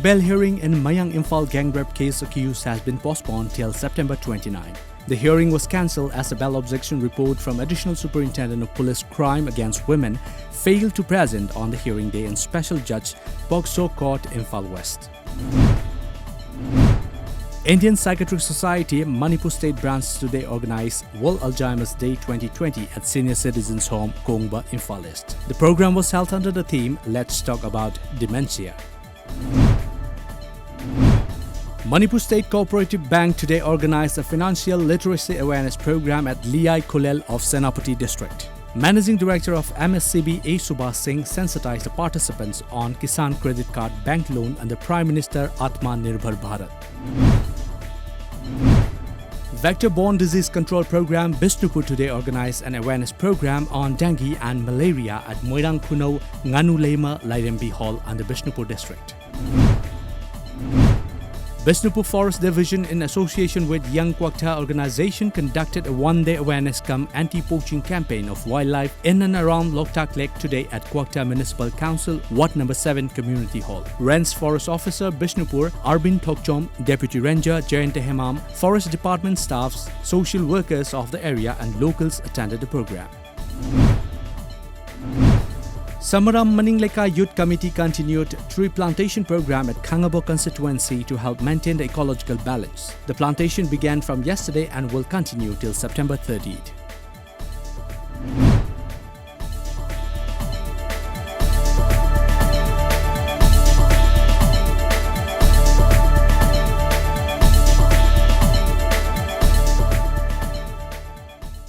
bail hearing in Mayang Imphal gang rape case accused has been postponed till September 29. The hearing was cancelled as a bail objection report from Additional Superintendent of Police Crime Against Women failed to present on the hearing day in Special Judge Pokso Court, Imphal West. Indian Psychiatric Society Manipur State Branch today organized World Alzheimer's Day 2020 at Senior Citizens Home, Kongba, Imphal East. The program was held under the theme Let's Talk About Dementia. Manipur State Cooperative Bank today organized a financial literacy awareness program at Liai Kulel of Senapati district. Managing Director of MSCB A. Subhas Singh sensitized the participants on Kisan Credit Card Bank Loan under Prime Minister Atma Nirbhar Bharat. Vector-borne disease control program Bishnupur today organized an awareness program on dengue and malaria at Moirang Phunau Nganu Lema Lairembi Hall under Bishnupur district. Bishnupur Forest Division, in association with Young Kwakta organization, conducted a one-day awareness cum anti-poaching campaign of wildlife in and around Loktak Lake today at Kwakta Municipal Council, Ward No. 7 Community Hall. Rens Forest Officer Bishnupur, Arbin Thokchom, Deputy Ranger Jayant Hemam, Forest Department staffs, social workers of the area and locals attended the program. Samaram Maningleka Youth Committee continued tree plantation program at Khangabo constituency to help maintain the ecological balance. The plantation began from yesterday and will continue till September 30th.